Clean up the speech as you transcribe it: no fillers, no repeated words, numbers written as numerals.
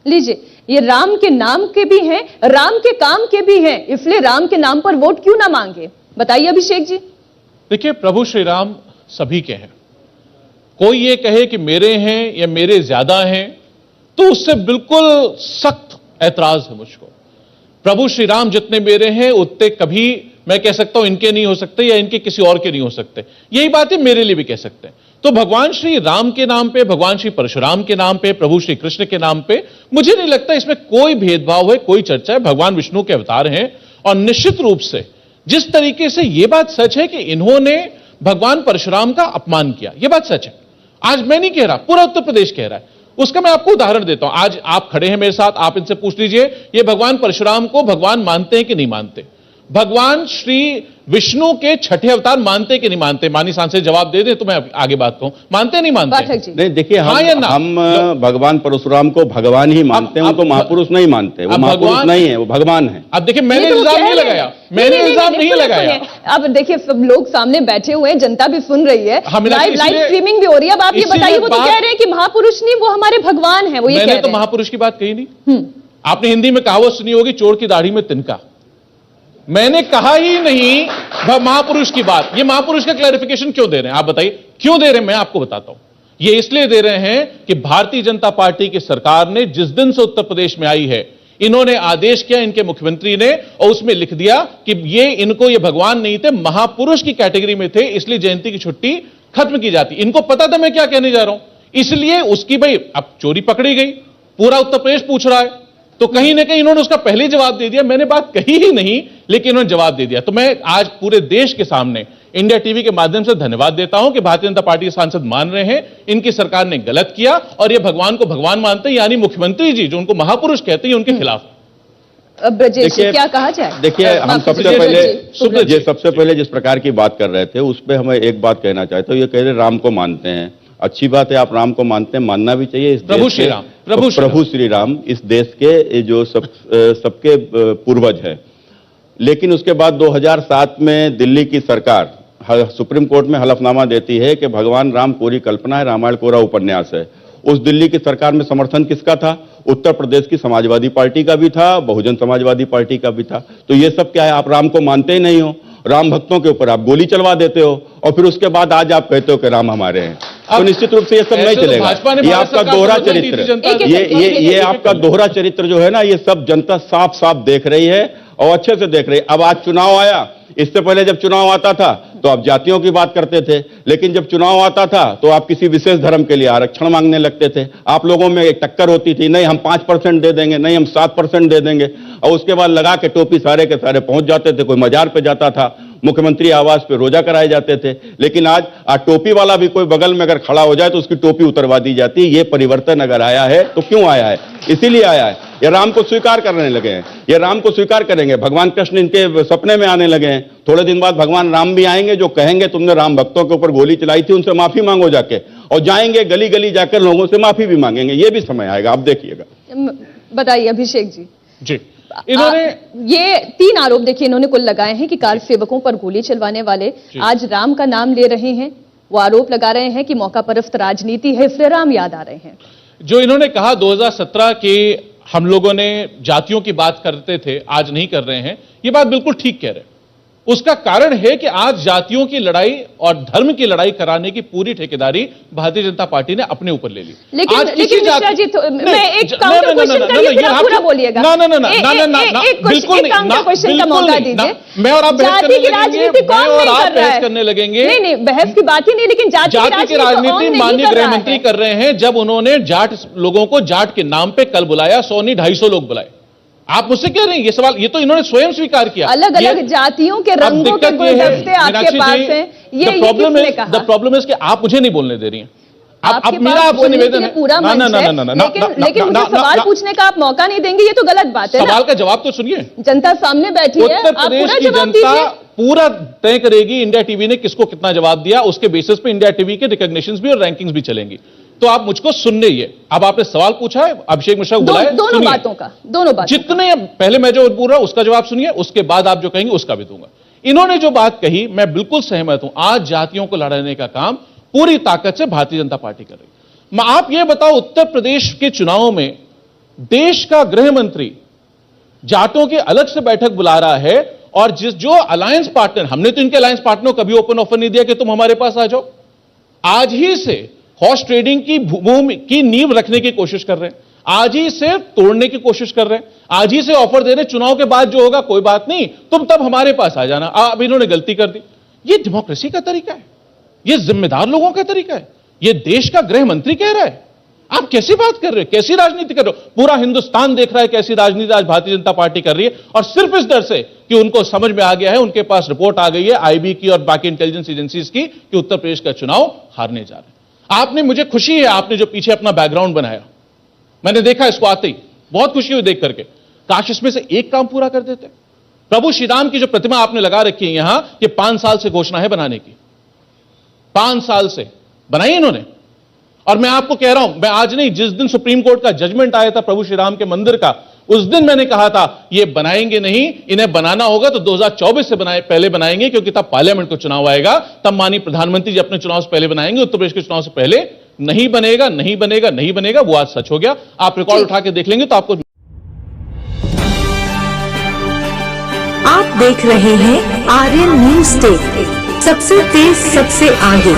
लीजिए, ये राम के नाम के भी हैं, राम के काम के भी हैं, इसलिए राम के नाम पर वोट क्यों ना मांगे? बताइए अभिषेक जी। देखिए, प्रभु श्री राम सभी के हैं। कोई ये कहे कि मेरे हैं या मेरे ज्यादा हैं तो उससे बिल्कुल सख्त ऐतराज है मुझको। प्रभु श्री राम जितने मेरे हैं उतने कभी मैं कह सकता हूं इनके नहीं हो सकते या इनके किसी और के नहीं हो सकते। यही बात है मेरे लिए भी कह सकते हैं। तो भगवान श्री राम के नाम पे, भगवान श्री परशुराम के नाम पे, प्रभु श्री कृष्ण के नाम पे मुझे नहीं लगता इसमें कोई भेदभाव है, कोई चर्चा है। भगवान विष्णु के अवतार हैं और निश्चित रूप से जिस तरीके से यह बात सच है कि इन्होंने भगवान परशुराम का अपमान किया, यह बात सच है। आज मैं नहीं कह रहा, पूरा उत्तर प्रदेश कह रहा है। उसका मैं आपको उदाहरण देता हूं। आज आप खड़े हैं मेरे साथ, आप इनसे पूछ लीजिए ये भगवान परशुराम को भगवान मानते हैं कि नहीं मानते? भगवान श्री विष्णु के छठे अवतार मानते कि नहीं मानते? मानी सांसद जवाब दे दे तो मैं आगे बात कहूं। मानते नहीं मानते? नहीं, देखिए, हम भगवान परशुराम को भगवान ही मानते हैं, उनको महापुरुष नहीं मानते। वो महापुरुष नहीं है, वो भगवान है। अब देखिए, मैंने इल्जाम नहीं लगाया, मैंने इल्जाम नहीं लगाया। अब देखिए, सब लोग सामने बैठे हुए हैं, जनता भी सुन रही है, लाइव स्ट्रीमिंग भी हो रही है। अब आप ये बताइए, वो तो कह रहे हैं कि महापुरुष नहीं, वो हमारे भगवान है। वो ये मैंने तो महापुरुष की बात कही नहीं। आपने हिंदी में कहावत सुनी होगी, चोर की दाढ़ी में तिनका। मैंने कहा ही नहीं महापुरुष की बात। ये महापुरुष का क्लैरिफिकेशन क्यों दे रहे हैं आप बताइए? क्यों दे रहे हैं? मैं आपको बताता हूं। ये इसलिए दे रहे हैं कि भारतीय जनता पार्टी की सरकार ने जिस दिन से उत्तर प्रदेश में आई है, इन्होंने आदेश किया, इनके मुख्यमंत्री ने, और उसमें लिख दिया कि ये भगवान नहीं थे, महापुरुष की कैटेगरी में थे, इसलिए जयंती की छुट्टी खत्म की जाती। इनको पता था मैं क्या कहने जा रहा हूं, इसलिए उसकी भाई अब चोरी पकड़ी गई, पूरा उत्तर प्रदेश पूछ रहा है, तो कहीं ना कहीं इन्होंने उसका पहले जवाब दे दिया। मैंने बात कही ही नहीं, लेकिन इन्होंने जवाब दे दिया। तो मैं आज पूरे देश के सामने इंडिया टीवी के माध्यम से धन्यवाद देता हूं कि भारतीय जनता पार्टी के सांसद मान रहे हैं इनकी सरकार ने गलत किया और ये भगवान को भगवान मानते हैं, यानी मुख्यमंत्री जी जो उनको महापुरुष कहते हैं उनके खिलाफ। ब्रजेश, क्या कहा जाए? देखिए, हम सबसे पहले जिस प्रकार की बात कर रहे थे उस पर हमें एक बात कहना चाहते हो। ये कह रहे राम को मानते हैं, अच्छी बात है, आप राम को मानते हैं, मानना भी चाहिए। प्रभु श्री राम, प्रभु श्री राम इस देश के जो सबके पूर्वज है। लेकिन उसके बाद 2007 में दिल्ली की सरकार सुप्रीम कोर्ट में हलफनामा देती है कि भगवान राम कोरी कल्पना है, रामायण कोरा उपन्यास है। उस दिल्ली की सरकार में समर्थन किसका था? उत्तर प्रदेश की समाजवादी पार्टी का भी था, बहुजन समाजवादी पार्टी का भी था। तो ये सब क्या है? आप राम को मानते ही नहीं हो, राम भक्तों के ऊपर आप गोली चलवा देते हो और फिर उसके बाद आज आप कहते हो कि राम हमारे हैं। तो निश्चित रूप से ये सब नहीं चलेगा। ये आपका दोहरा चरित्र, ये आपका दोहरा चरित्र जो है ना, ये सब जनता साफ साफ देख रही है और अच्छे से देख रही है। अब आज चुनाव आया, इससे पहले जब चुनाव आता था तो आप जातियों की बात करते थे, लेकिन जब चुनाव आता था तो आप किसी विशेष धर्म के लिए आरक्षण मांगने लगते थे। आप लोगों में एक टक्कर होती थी, नहीं हम 5% दे देंगे, नहीं हम 7% दे देंगे, और उसके बाद लगा के टोपी सारे के सारे पहुंच जाते थे। कोई मजार पे जाता था, मुख्यमंत्री आवास पे रोजा कराए जाते थे। लेकिन आज टोपी वाला भी कोई बगल में अगर खड़ा हो जाए तो उसकी टोपी उतरवा दी जाती है। ये परिवर्तन अगर आया है तो क्यों आया है? इसीलिए आया है। ये राम को स्वीकार करने लगे हैं, ये राम को स्वीकार करेंगे। भगवान कृष्ण इनके सपने में आने लगे हैं। थोड़े दिन बाद भगवान राम भी आएंगे जो कहेंगे तुमने राम भक्तों के ऊपर गोली चलाई थी, उनसे माफी मांगो जाके, और जाएंगे गली गली जाकर लोगों से माफी भी मांगेंगे। ये भी समय आएगा, आप देखिएगा। बताइए अभिषेक जी। जी, इन्होंने ये 3 आरोप देखिए इन्होंने कुल लगाए हैं कि कार सेवकों पर गोली चलवाने वाले आज राम का नाम ले रहे हैं। वो आरोप लगा रहे हैं कि मौका परस्त राजनीति है, इसलिए राम याद आ रहे हैं। जो इन्होंने कहा 2017 के हम लोगों ने जातियों की बात करते थे, आज नहीं कर रहे हैं, ये बात बिल्कुल ठीक कह रहे हैं। उसका कारण है कि आज जातियों की लड़ाई और धर्म की लड़ाई कराने की पूरी ठेकेदारी भारतीय जनता पार्टी ने अपने ऊपर ले ली। लेकिन मिश्रा जी, मैं एक काउंटर क्वेश्चन करिए, फिर आप पूरा बोलिएगा। बिल्कुल नहीं, काउंटर क्वेश्चन का मौका दीजिए। मैं और आप जाति की राजनीति कौन नहीं कर रहा है? करने लगेंगे। नहीं, बहस की बात ही नहीं, लेकिन जाति की राजनीति माननीय गृह मंत्री कर रहे हैं। जब उन्होंने जाट लोगों को जाट के नाम पे कल बुलाया, 100 नहीं 250 लोग बुलाए। आप मुझसे कह रहे हैं ये सवाल, ये तो इन्होंने स्वयं स्वीकार किया। अलग अलग जातियों के रंगों के गुलदस्ते आपके पास हैं। ये किसने कहा? द प्रॉब्लम इज कि आप मुझे नहीं बोलने दे रही हैं। अब मेरा आपसे निवेदन है, पूरा लेकिन मुझे सवाल पूछने का आप मौका नहीं देंगे, ये तो गलत बात है। सवाल का जवाब तो सुनिए। जनता सामने बैठी है, उत्तर प्रदेश की जनता पूरा तय करेगी इंडिया टीवी ने किसको कितना जवाब दिया। उसके बेसिस पे इंडिया टीवी के रिकॉग्निशंस भी और रैंकिंग्स भी चलेंगी। तो आप मुझको सुनने ही है। अब आपने सवाल पूछा है, अभिषेक मिश्रा को बुलाया, दोनों बातों का, दोनों बात जितने पहले मैं जो बोल रहा हूं उसका जवाब सुनिए, उसके बाद आप जो कहेंगे उसका भी दूंगा। इन्होंने जो बात कही मैं बिल्कुल सहमत हूं। आज जातियों को लड़ाने का काम पूरी ताकत से भारतीय जनता पार्टी कर रही है। आप ये बताओ, उत्तर प्रदेश के चुनाव में देश का गृह मंत्री जाटों की अलग से बैठक बुला रहा है, और जो अलायंस पार्टनर, हमने तो इनके अलायंस पार्टनर को कभी ओपन ऑफर नहीं दिया कि तुम हमारे पास आ जाओ। आज ही से हॉर्स ट्रेडिंग की भूमि की नींव रखने की कोशिश कर रहे हैं, आज ही से तोड़ने की कोशिश कर रहे हैं, आज ही से ऑफर दे रहे हैं, चुनाव के बाद जो होगा कोई बात नहीं, तुम तब हमारे पास आ जाना। अब इन्होंने गलती कर दी। यह डेमोक्रेसी का तरीका है, यह जिम्मेदार लोगों का तरीका है, यह देश का गृह मंत्री कह रहा है। आप कैसी बात कर रहे हो, कैसी राजनीति कर रहे हो? पूरा हिंदुस्तान देख रहा है कैसी राजनीति आज भारतीय जनता पार्टी कर रही है, और सिर्फ इस डर से कि उनको समझ में आ गया है, उनके पास रिपोर्ट आ गई है आईबी की और बाकी इंटेलिजेंस एजेंसीज की कि उत्तर प्रदेश का चुनाव हारने जा रहे हैं। आपने, मुझे खुशी है आपने जो पीछे अपना बैकग्राउंड बनाया, मैंने देखा इसको आते ही, बहुत खुशी हुई देख करके। काश इसमें से एक काम पूरा कर देते। प्रभु श्री राम की जो प्रतिमा आपने लगा रखी है यहां, ये 5 साल से घोषणा है बनाने की, 5 साल से बनाई इन्होंने। और मैं आपको कह रहा हूं, मैं आज नहीं, जिस दिन सुप्रीम कोर्ट का जजमेंट आया था प्रभु श्री राम के मंदिर का, उस दिन मैंने कहा था ये बनाएंगे नहीं, इन्हें बनाना होगा तो 2024 से पहले बनाएंगे, क्योंकि तब पार्लियामेंट को चुनाव आएगा, तब माननीय प्रधानमंत्री जी अपने चुनाव से पहले बनाएंगे। उत्तर प्रदेश के चुनाव से पहले नहीं बनेगा, नहीं बनेगा, नहीं बनेगा। वो आज सच हो गया। आप रिकॉर्ड उठा के देख लेंगे तो आपको। आप देख रहे हैं आर्यन न्यूज़ डे, सबसे तेज सबसे आगे।